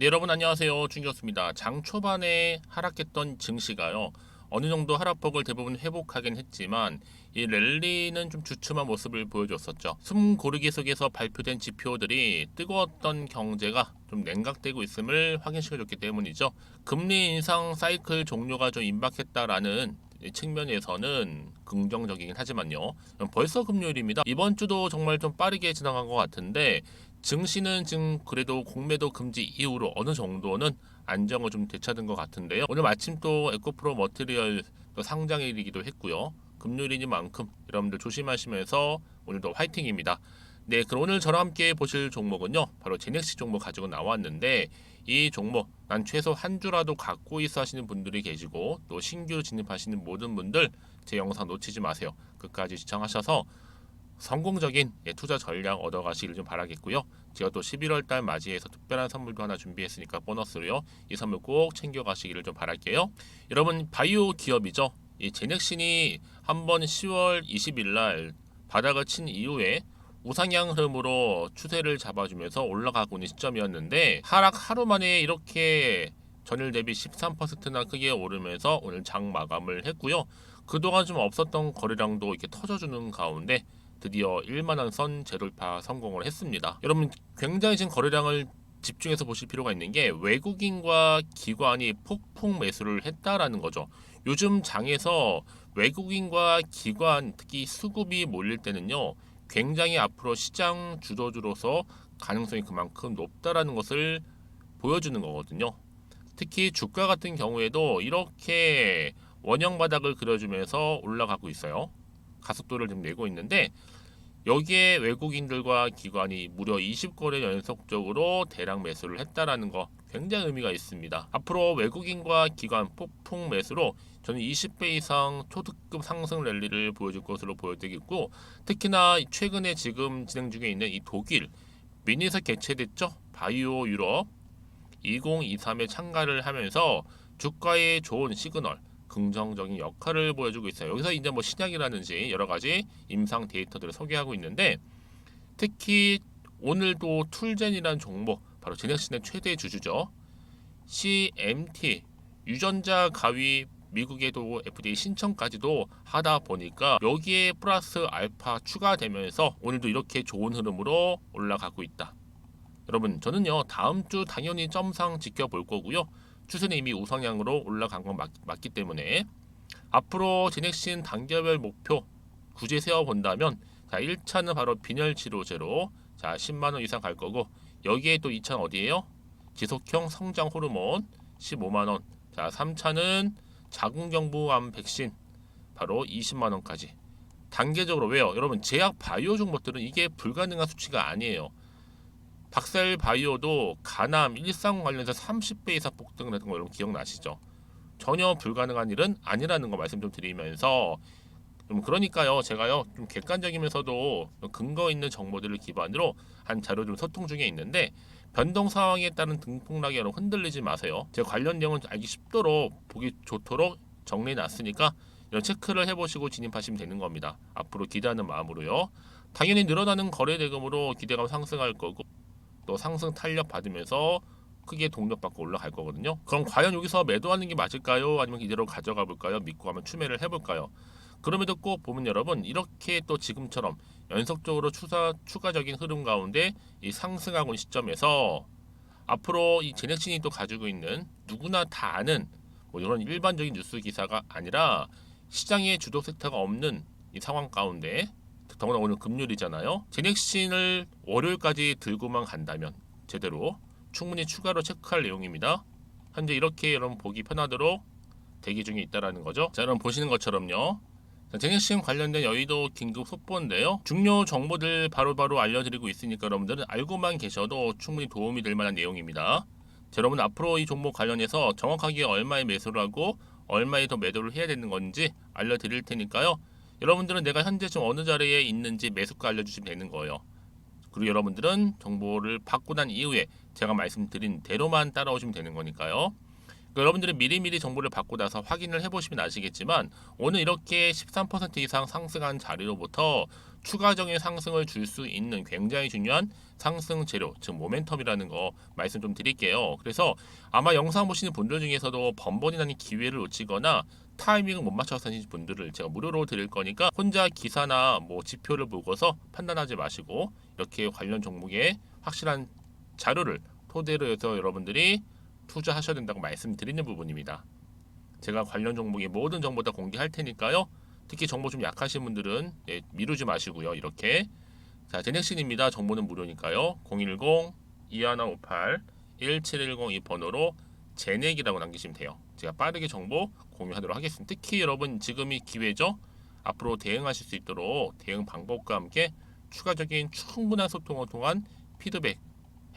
네, 여러분 안녕하세요. 준기였습니다. 장 초반에 하락했던 증시가요. 어느 정도 하락폭을 대부분 회복하긴 했지만 이 랠리는 좀 주춤한 모습을 보여줬었죠. 숨 고르기 속에서 발표된 지표들이 뜨거웠던 경제가 좀 냉각되고 있음을 확인시켜줬기 때문이죠. 금리 인상 사이클 종료가 좀 임박했다라는 이 측면에서는 긍정적이긴 하지만요. 벌써 금요일입니다. 이번 주도 정말 좀 빠르게 지나간 것 같은데 증시는 지금 그래도 공매도 금지 이후로 어느 정도는 안정을 좀 되찾은 것 같은데요. 오늘 마침 또 에코프로 머티리얼 또 상장일이기도 했고요. 금요일이니만큼 여러분들 조심하시면서 오늘도 화이팅입니다. 네, 그럼 오늘 저랑 함께 보실 종목은요. 바로 제넥시 종목 가지고 나왔는데 이 종목 난 최소 한 주라도 갖고 있어 하시는 분들이 계시고 또 신규 진입하시는 모든 분들 제 영상 놓치지 마세요. 끝까지 시청하셔서 성공적인 투자 전략 얻어가시길 좀 바라겠고요. 제가 또 11월 달 맞이해서 특별한 선물도 하나 준비했으니까 보너스로요. 이 선물 꼭 챙겨가시기를 좀 바랄게요. 여러분 바이오 기업이죠. 이 제넥신이 한번 10월 20일 날 바닥을 친 이후에 우상향 흐름으로 추세를 잡아주면서 올라가고 있는 시점이었는데 하락 하루 만에 이렇게 전일 대비 13%나 크게 오르면서 오늘 장 마감을 했고요. 그동안 좀 없었던 거래량도 이렇게 터져주는 가운데 드디어 1만원 선 재돌파 성공을 했습니다. 여러분 굉장히 지금 거래량을 집중해서 보실 필요가 있는 게 외국인과 기관이 폭풍 매수를 했다라는 거죠. 요즘 장에서 외국인과 기관 특히 수급이 몰릴 때는요. 굉장히 앞으로 시장 주도주로서 가능성이 그만큼 높다라는 것을 보여주는 거거든요. 특히 주가 같은 경우에도 이렇게 원형 바닥을 그려주면서 올라가고 있어요. 가속도를 좀 내고 있는데 여기에 외국인들과 기관이 무려 20거래 연속적으로 대량 매수를 했다라는 거 굉장히 의미가 있습니다. 앞으로 외국인과 기관 폭풍 매수로 저는 20배 이상 초특급 상승 랠리를 보여줄 것으로 보여지고 특히나 최근에 지금 진행 중에 있는 이 독일 미니에서 개최됐죠. 바이오 유럽 2023에 참가를 하면서 주가에 좋은 시그널 긍정적인 역할을 보여주고 있어요. 여기서 이제 뭐 신약이라든지 여러 가지 임상 데이터들을 소개하고 있는데 특히 오늘도 툴젠이라는 종목 바로 제넥신의 최대 주주죠. CMT 유전자 가위 미국에도 FDA 신청까지도 하다 보니까 여기에 플러스 알파 추가되면서 오늘도 이렇게 좋은 흐름으로 올라가고 있다. 여러분 저는요 다음 주 당연히 점상 지켜볼 거고요. 추세는 이미 우상향으로 올라간 건 맞기 때문에 앞으로 제넥신 단계별 목표 굳이 세워본다면 자 1차는 바로 빈혈 치료제로 자 10만원 이상 갈 거고 여기에 또 2차는 어디예요? 지속형 성장 호르몬 15만원 자 3차는 자궁경부암 백신 바로 20만원까지 단계적으로 왜요? 여러분 제약 바이오 종목들은 이게 불가능한 수치가 아니에요. 박셀 바이오도 가남 일상 관련해서 30배 이상 폭등을 했던 거 여러분 기억나시죠? 전혀 불가능한 일은 아니라는 거 말씀 좀 드리면서 좀 그러니까요 제가요 좀 객관적이면서도 근거 있는 정보들을 기반으로 한 자료 좀 소통 중에 있는데 변동 상황에 따른 등폭락에 여러분 흔들리지 마세요. 제가 관련 내용은 알기 쉽도록 보기 좋도록 정리해 놨으니까 이런 체크를 해보시고 진입하시면 되는 겁니다. 앞으로 기대하는 마음으로요. 당연히 늘어나는 거래 대금으로 기대감 상승할 거고 또 상승 탄력 받으면서 크게 동력받고 올라갈 거거든요. 그럼 과연 여기서 매도하는 게 맞을까요? 아니면 이대로 가져가 볼까요? 믿고 한번 추매를 해볼까요? 그럼에도 꼭 보면 여러분 이렇게 또 지금처럼 연속적으로 추가적인 흐름 가운데 이 상승하고 있는 시점에서 앞으로 이 제넥신이 또 가지고 있는 누구나 다 아는 뭐 이런 일반적인 뉴스 기사가 아니라 시장에 주도 섹터가 없는 이 상황 가운데 더구나 오늘 금요일이잖아요. 제넥신을 월요일까지 들고만 간다면 제대로 충분히 추가로 체크할 내용입니다. 현재 이렇게 여러분 보기 편하도록 대기 중에 있다라는 거죠. 자, 여러분 보시는 것처럼요. 제넥신 관련된 여의도 긴급 속보인데요. 중요 정보들 바로바로 알려드리고 있으니까 여러분들은 알고만 계셔도 충분히 도움이 될 만한 내용입니다. 자, 여러분 앞으로 이 종목 관련해서 정확하게 얼마에 매수를 하고 얼마에 더 매도를 해야 되는 건지 알려드릴 테니까요. 여러분들은 내가 현재 지금 어느 자리에 있는지 매수가 알려주시면 되는 거예요. 그리고 여러분들은 정보를 받고 난 이후에 제가 말씀드린 대로만 따라오시면 되는 거니까요. 그러니까 여러분들이 미리미리 정보를 받고 나서 확인을 해보시면 아시겠지만 오늘 이렇게 13% 이상 상승한 자리로부터 추가적인 상승을 줄 수 있는 굉장히 중요한 상승 재료, 즉 모멘텀이라는 거 말씀 좀 드릴게요. 그래서 아마 영상 보시는 분들 중에서도 번번이 나는 기회를 놓치거나 타이밍을 못 맞춰서 하신 분들을 제가 무료로 드릴 거니까 혼자 기사나 뭐 지표를 보고서 판단하지 마시고 이렇게 관련 종목에 확실한 자료를 토대로 해서 여러분들이 투자하셔야 된다고 말씀드리는 부분입니다. 제가 관련 종목의 모든 정보 다 공개할 테니까요. 특히 정보 좀 약하신 분들은 미루지 마시고요. 이렇게 자, 제넥신입니다. 정보는 무료니까요. 010-2158-1710 이 번호로 제넥이라고 남기시면 돼요. 제가 빠르게 정보 공유하도록 하겠습니다. 특히 여러분 지금이 기회죠. 앞으로 대응하실 수 있도록 대응 방법과 함께 추가적인 충분한 소통을 통한 피드백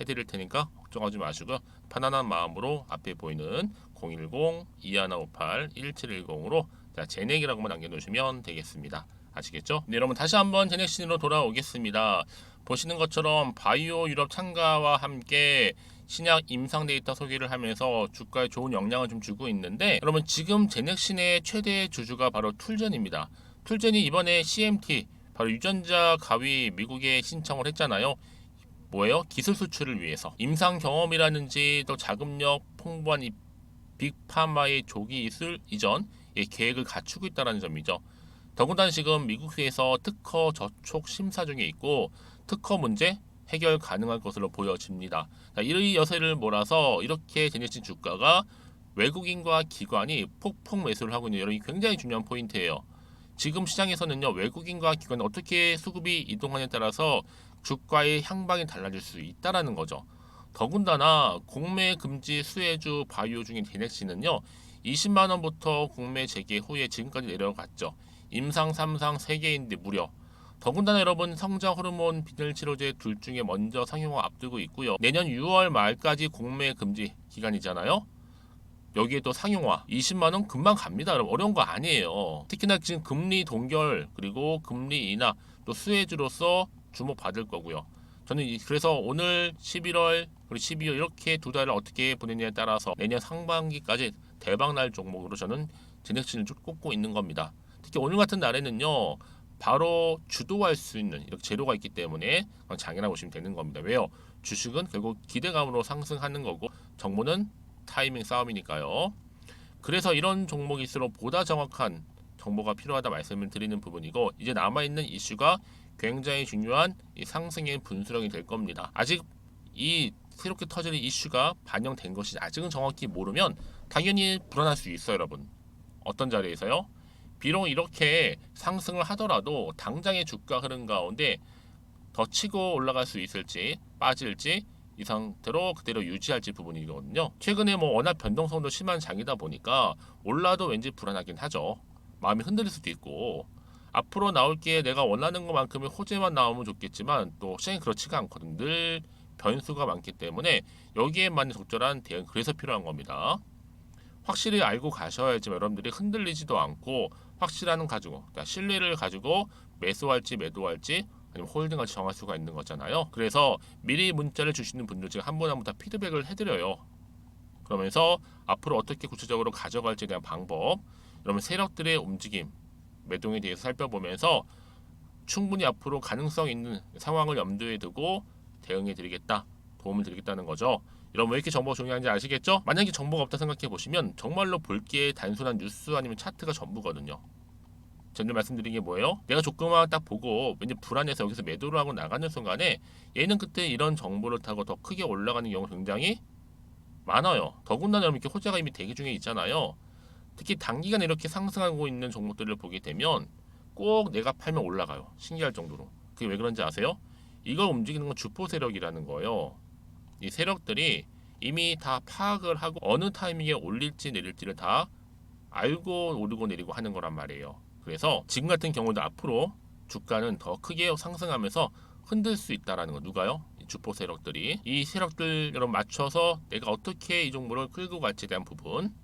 해드릴 테니까 걱정하지 마시고 편안한 마음으로 앞에 보이는 010-2158-1710으로 제넥이라고만 남겨놓으시면 되겠습니다. 아시겠죠? 네, 여러분 다시 한번 제넥신으로 돌아오겠습니다. 보시는 것처럼 바이오 유럽 참가와 함께 신약 임상 데이터 소개를 하면서 주가에 좋은 영향을 좀 주고 있는데 여러분 지금 제넥신의 최대 주주가 바로 툴젠입니다. 툴젠이 이번에 CMT 바로 유전자 가위 미국에 신청을 했잖아요. 뭐예요? 기술 수출을 위해서 임상 경험이라든지 또 자금력 풍부한 이 빅파마의 조기 기술 이전 계획을 갖추고 있다는 점이죠. 더군다나 지금 미국에서 특허 저촉 심사 중에 있고 특허 문제 해결 가능할 것으로 보여집니다. 이 여세를 몰아서 이렇게 제네신 주가가 외국인과 기관이 폭풍 매수를 하고 있는 이런 굉장히 중요한 포인트예요. 지금 시장에서는요 외국인과 기관이 어떻게 수급이 이동하냐에 따라서 주가의 향방이 달라질 수 있다라는 거죠. 더군다나 공매 금지 수혜주 바이오 중인 제넥신은요 20만 원부터 공매 재개 후에 지금까지 내려갔죠. 임상 3상 3개인데 무려. 더군다나 여러분 성장 호르몬 비늘 치료제 둘 중에 먼저 상용화 앞두고 있고요. 내년 6월 말까지 공매 금지 기간이잖아요. 여기에 또 상용화 20만 원 금방 갑니다. 여러분 어려운 거 아니에요. 특히나 지금 금리 동결 그리고 금리 인하 또 수혜주로서 주목받을 거고요. 저는 그래서 오늘 11월 그리고 12월 이렇게 두 달을 어떻게 보내냐에 따라서 내년 상반기까지 대박날 종목으로 저는 제넥신을 쭉 꼽고 있는 겁니다. 특히 오늘 같은 날에는요. 바로 주도할 수 있는 이렇게 재료가 있기 때문에 장이라 보시면 되는 겁니다. 왜요? 주식은 결국 기대감으로 상승하는 거고 정보는 타이밍 싸움이니까요. 그래서 이런 종목일수록 보다 정확한 정보가 필요하다 말씀을 드리는 부분이고 이제 남아있는 이슈가 굉장히 중요한 이 상승의 분수령이 될 겁니다. 아직 이 새롭게 터질 이슈가 반영된 것이 아직은 정확히 모르면 당연히 불안할 수 있어요, 여러분. 어떤 자리에서요? 비록 이렇게 상승을 하더라도 당장의 주가 흐름 가운데 더 치고 올라갈 수 있을지 빠질지 이 상태로 그대로 유지할지 부분이거든요. 최근에 뭐 워낙 변동성도 심한 장이다 보니까 올라도 왠지 불안하긴 하죠. 마음이 흔들릴 수도 있고 앞으로 나올 게 내가 원하는 것만큼의 호재만 나오면 좋겠지만 또 시장이 그렇지가 않거든. 늘 변수가 많기 때문에 여기에만 적절한 대응 그래서 필요한 겁니다. 확실히 알고 가셔야지만 여러분들이 흔들리지도 않고 확실한 가지고 그러니까 신뢰를 가지고 매수할지 매도할지 아니면 홀딩할지 정할 수가 있는 거잖아요. 그래서 미리 문자를 주시는 분들 제가 한 분 한 분 다 피드백을 해드려요. 그러면서 앞으로 어떻게 구체적으로 가져갈지에 대한 방법 그러면 세력들의 움직임 매동에 대해서 살펴보면서 충분히 앞으로 가능성 있는 상황을 염두에 두고 대응해 드리겠다 도움을 드리겠다는 거죠. 여러분 왜 이렇게 정보가 중요한지 아시겠죠? 만약에 정보가 없다 생각해 보시면 정말로 볼 게 단순한 뉴스 아니면 차트가 전부거든요. 전에 말씀드린 게 뭐예요? 내가 조금만 딱 보고 왠지 불안해서 여기서 매도를 하고 나가는 순간에 얘는 그때 이런 정보를 타고 더 크게 올라가는 경우가 굉장히 많아요. 더군다나 이렇게 호재가 이미 대기 중에 있잖아요. 특히 단기간에 이렇게 상승하고 있는 종목들을 보게 되면 꼭 내가 팔면 올라가요. 신기할 정도로. 그게 왜 그런지 아세요? 이걸 움직이는 건 주포 세력이라는 거예요. 이 세력들이 이미 다 파악을 하고 어느 타이밍에 올릴지 내릴지를 다 알고 오르고 내리고 하는 거란 말이에요. 그래서 지금 같은 경우도 앞으로 주가는 더 크게 상승하면서 흔들 수 있다라는 거. 누가요? 이 주포 세력들이. 이 세력들 여러분 맞춰서 내가 어떻게 이 종목을 끌고 갈지에 대한 부분.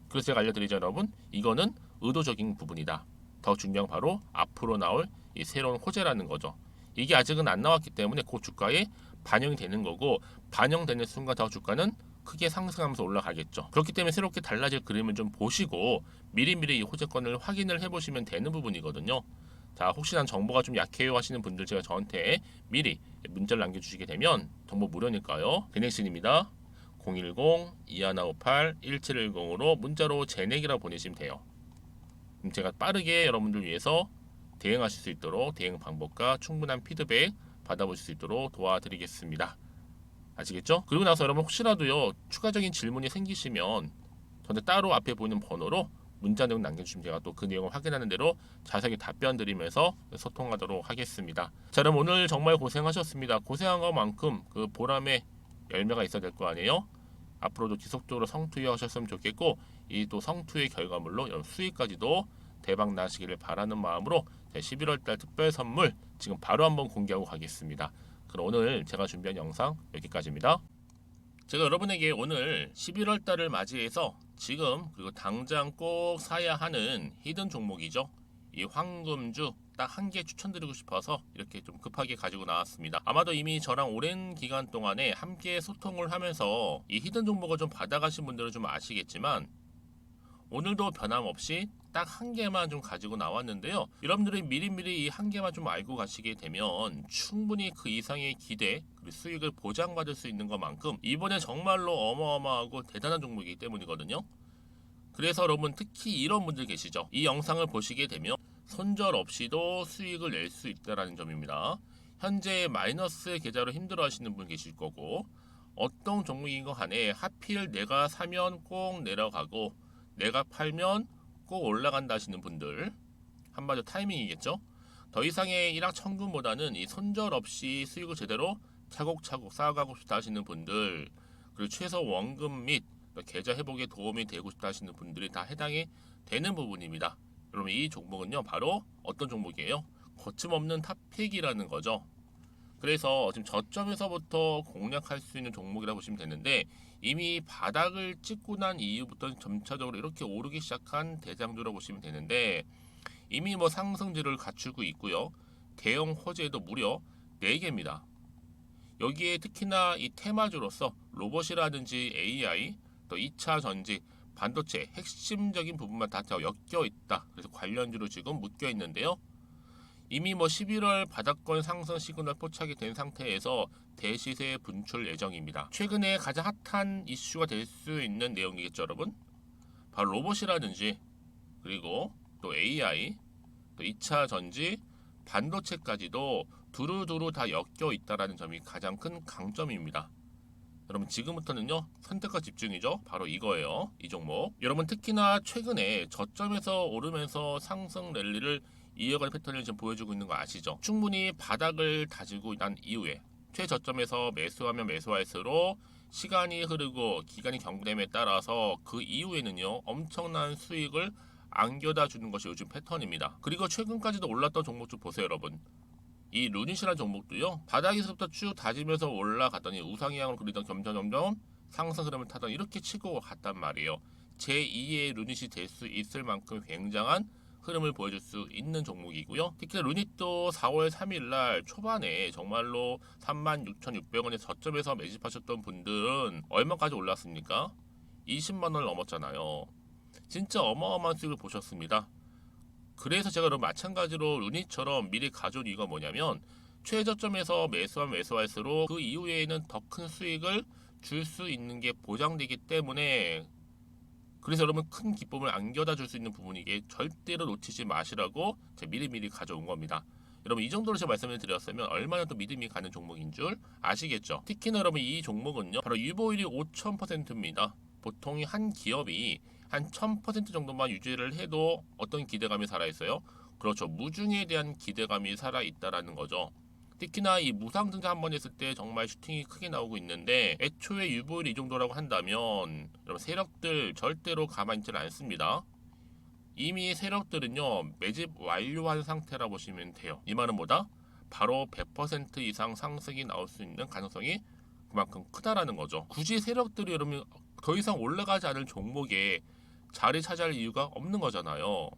그래서 제가 알려드리죠, 여러분. 이거는 의도적인 부분이다. 더 중요한 바로 앞으로 나올 이 새로운 호재라는 거죠. 이게 아직은 안 나왔기 때문에 그 주가에 반영이 되는 거고 반영되는 순간 더 주가는 크게 상승하면서 올라가겠죠. 그렇기 때문에 새롭게 달라질 그림을 좀 보시고 미리미리 이 호재권을 확인을 해보시면 되는 부분이거든요. 자, 혹시나 정보가 좀 약해요 하시는 분들 제가 저한테 미리 문자를 남겨주시게 되면 정보 무료니까요. 제넥신입니다. 010-2158-1710으로 문자로 제넥이라고 보내시면 돼요. 그럼 제가 빠르게 여러분들 위해서 대응하실 수 있도록 대응 방법과 충분한 피드백 받아보실 수 있도록 도와드리겠습니다. 아시겠죠? 그리고 나서 여러분 혹시라도요 추가적인 질문이 생기시면 저한테 따로 앞에 보이는 번호로 문자 내용 남겨주시면 제가 또 그 내용을 확인하는 대로 자세하게 답변 드리면서 소통하도록 하겠습니다. 자, 그럼 오늘 정말 고생하셨습니다. 고생한 것만큼 그 보람의 열매가 있어야 될 거 아니에요? 앞으로도 지속적으로 성투에 하셨으면 좋겠고 이 또 성투의 결과물로 여러분 수익까지도 대박 나시기를 바라는 마음으로 11월달 특별 선물 지금 바로 한번 공개하고 가겠습니다. 그럼 오늘 제가 준비한 영상 여기까지입니다. 제가 여러분에게 오늘 11월달을 맞이해서 지금 그리고 당장 꼭 사야 하는 히든 종목이죠. 이 황금주 딱 한 개 추천드리고 싶어서 이렇게 좀 급하게 가지고 나왔습니다. 아마도 이미 저랑 오랜 기간 동안에 함께 소통을 하면서 이 히든 종목을 좀 받아가신 분들은 좀 아시겠지만 오늘도 변함없이 딱 한 개만 좀 가지고 나왔는데요. 여러분들이 미리미리 이 한 개만 좀 알고 가시게 되면 충분히 그 이상의 기대 그리고 수익을 보장받을 수 있는 것만큼 이번에 정말로 어마어마하고 대단한 종목이기 때문이거든요. 그래서 여러분 특히 이런 분들 계시죠. 이 영상을 보시게 되면 손절 없이도 수익을 낼 수 있다는 점입니다. 현재 마이너스 계좌로 힘들어 하시는 분 계실 거고 어떤 종목인 거 간에 하필 내가 사면 꼭 내려가고 내가 팔면 꼭 올라간다 하시는 분들 한마디로 타이밍이겠죠. 더 이상의 일확천금보다는 이 손절 없이 수익을 제대로 차곡차곡 쌓아가고 싶다 하시는 분들 그리고 최소 원금 및 계좌 회복에 도움이 되고 싶다 하시는 분들이 다 해당이 되는 부분입니다. 여러분 이 종목은요 바로 어떤 종목이에요? 거침없는 탑픽이라는 거죠. 그래서 지금 저점에서부터 공략할 수 있는 종목이라고 보시면 되는데 이미 바닥을 찍고 난 이후부터 점차적으로 이렇게 오르기 시작한 대장주라고 보시면 되는데 이미 뭐 상승지를 갖추고 있고요. 대형 호재도 무려 4개입니다. 여기에 특히나 이 테마주로서 로봇이라든지 AI, 또 2차 전지, 반도체 핵심적인 부분만 다 엮여 있다. 그래서 관련주로 지금 묶여 있는데요. 이미 뭐 11월 바닥권 상승 시그널 포착이 된 상태에서 대시세 분출 예정입니다. 최근에 가장 핫한 이슈가 될 수 있는 내용이겠죠, 여러분? 바로 로봇이라든지 그리고 또 AI, 또 2차 전지, 반도체까지도 두루두루 다 엮여 있다라는 점이 가장 큰 강점입니다. 여러분 지금부터는요 선택과 집중이죠. 바로 이거예요. 이 종목. 여러분 특히나 최근에 저점에서 오르면서 상승 랠리를 이어갈 패턴을 지금 보여주고 있는 거 아시죠? 충분히 바닥을 다지고 난 이후에 최저점에서 매수하면 매수할수록 시간이 흐르고 기간이 경과됨에 따라서 그 이후에는요 엄청난 수익을 안겨다 주는 것이 요즘 패턴입니다. 그리고 최근까지도 올랐던 종목 좀 보세요, 여러분. 이 루닛이라는 종목도요 바닥에서부터 쭉 다지면서 올라갔더니 우상향으로 그리던 점점 상승 흐름을 타던 이렇게 치고 갔단 말이에요. 제2의 루닛이 될 수 있을 만큼 굉장한 흐름을 보여줄 수 있는 종목이고요. 특히 루닛도 4월 3일날 초반에 정말로 36,600원의 저점에서 매집하셨던 분들은 얼마까지 올랐습니까? 20만원을 넘었잖아요. 진짜 어마어마한 수익을 보셨습니다. 그래서 제가 그럼 마찬가지로 루닛처럼 미리 가져온 이유가 뭐냐면 최저점에서 매수하면 매수할수록 그 이후에는 더 큰 수익을 줄 수 있는 게 보장되기 때문에 그래서 여러분 큰 기쁨을 안겨다 줄 수 있는 부분이기에 절대로 놓치지 마시라고 제가 미리미리 가져온 겁니다. 여러분 이 정도로 제가 말씀을 드렸으면 얼마나 또 믿음이 가는 종목인 줄 아시겠죠? 특히나 여러분 이 종목은요 바로 유보율이 5000%입니다. 보통 한 기업이 한 1000% 정도만 유지를 해도 어떤 기대감이 살아있어요? 그렇죠. 무중에 대한 기대감이 살아있다라는 거죠. 특히나 이 무상증자 한 번 했을 때 정말 슈팅이 크게 나오고 있는데 애초에 유보율이 이 정도라고 한다면 여러분 세력들 절대로 가만히 있지는 않습니다. 이미 세력들은요 매집 완료한 상태라 보시면 돼요. 이 말은 뭐다? 바로 100% 이상 상승이 나올 수 있는 가능성이 그만큼 크다라는 거죠. 굳이 세력들이 여러분 더 이상 올라가지 않을 종목에 자리 차지할 이유가 없는 거잖아요.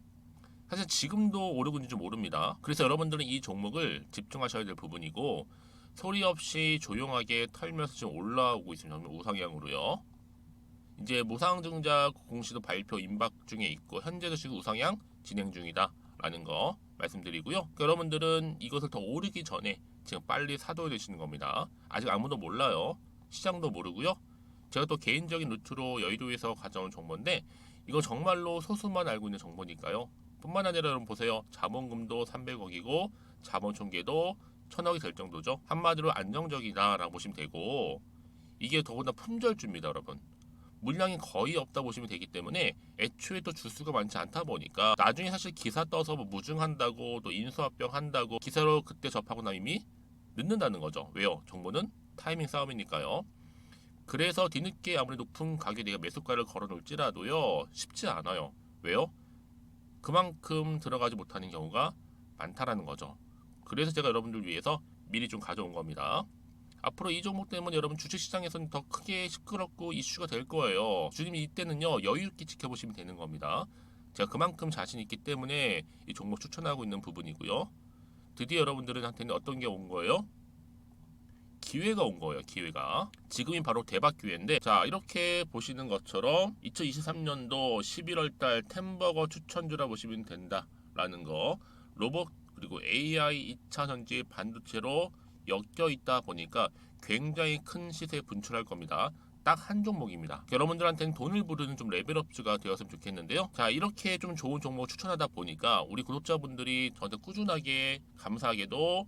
사실 지금도 오르고 있는지 모릅니다. 그래서 여러분들은 이 종목을 집중하셔야 될 부분이고 소리 없이 조용하게 털면서 지금 올라오고 있습니다. 우상향으로요. 이제 무상증자 공시도 발표 임박 중에 있고 현재도 지금 우상향 진행 중이다라는 거 말씀드리고요. 그러니까 여러분들은 이것을 더 오르기 전에 지금 빨리 사둬야 되시는 겁니다. 아직 아무도 몰라요. 시장도 모르고요. 제가 또 개인적인 루트로 여의도에서 가져온 정보인데 이거 정말로 소수만 알고 있는 정보니까요. 뿐만 아니라 여러분 보세요. 자본금도 300억이고 자본 총계도 1000억이 될 정도죠. 한마디로 안정적이다라고 보시면 되고 이게 더구나 품절주입니다, 여러분. 물량이 거의 없다 보시면 되기 때문에 애초에 또 주수가 많지 않다 보니까 나중에 사실 기사 떠서 뭐 무증한다고 또 인수합병 한다고 기사로 그때 접하고 나면 이미 늦는다는 거죠. 왜요? 정보는 타이밍 싸움이니까요. 그래서 뒤늦게 아무리 높은 가격에 내가 매수가를 걸어 놓을지라도요 쉽지 않아요. 왜요? 그만큼 들어가지 못하는 경우가 많다라는 거죠. 그래서 제가 여러분들 위해서 미리 좀 가져온 겁니다. 앞으로 이 종목 때문에 여러분 주식시장에서는 더 크게 시끄럽고 이슈가 될 거예요. 주님이 이때는요 여유 있게 지켜보시면 되는 겁니다. 제가 그만큼 자신 있기 때문에 이 종목 추천하고 있는 부분이고요. 드디어 여러분들한테는 어떤 게 온 거예요? 기회가 온 거예요. 기회가. 지금이 바로 대박 기회인데 자 이렇게 보시는 것처럼 2023년도 11월달 템버거 추천주라 보시면 된다라는 거. 로봇 그리고 AI 2차 전지 반도체로 엮여 있다 보니까 굉장히 큰 시세 분출할 겁니다. 딱 한 종목입니다. 여러분들한테는 돈을 부르는 좀 레벨업주가 되었으면 좋겠는데요. 자 이렇게 좀 좋은 종목 추천하다 보니까 우리 구독자분들이 저한테 꾸준하게 감사하게도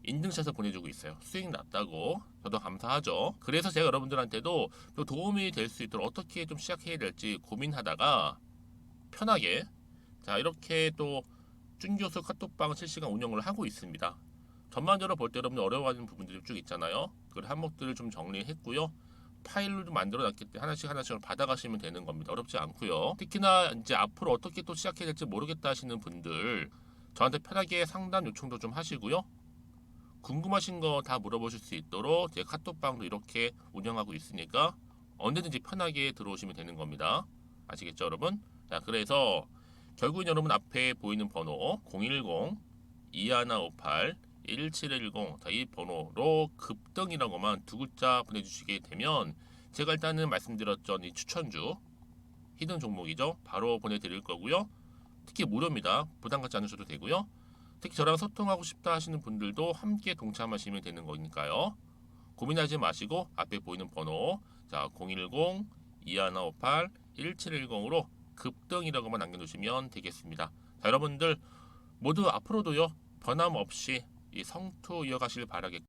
인증샷을 보내주고 있어요. 수익 났다고. 저도 감사하죠. 그래서 제가 여러분들한테도 또 도움이 될 수 있도록 어떻게 좀 시작해야 될지 고민하다가 편하게 자 이렇게 또 준교수 카톡방 실시간 운영을 하고 있습니다. 전반적으로 볼 때 여러분들 어려워하는 부분들이 쭉 있잖아요. 그 항목들을 좀 정리했고요. 파일로 좀 만들어 놨기 때문에 하나씩 받아가시면 되는 겁니다. 어렵지 않고요. 특히나 이제 앞으로 어떻게 또 시작해야 될지 모르겠다 하시는 분들 저한테 편하게 상담 요청도 좀 하시고요. 궁금하신 거 다 물어보실 수 있도록 제 카톡방도 이렇게 운영하고 있으니까 언제든지 편하게 들어오시면 되는 겁니다. 아시겠죠, 여러분? 자, 그래서 결국은 여러분 앞에 보이는 번호 010-2158-1710 자, 이 번호로 급등이라고만 두 글자 보내주시게 되면 제가 일단은 말씀드렸던 이 추천주 히든 종목이죠. 바로 보내드릴 거고요. 특히 무료입니다. 부담 갖지 않으셔도 되고요. 특히 저랑 소통하고 싶다 하시는 분들도 함께 동참하시면 되는 거니까요. 고민하지 마시고 앞에 보이는 번호 자 010-2158-1710으로 급등이라고만 남겨주시면 되겠습니다. 자, 여러분들 모두 앞으로도요 변함없이 이 성투 이어가시길 바라겠고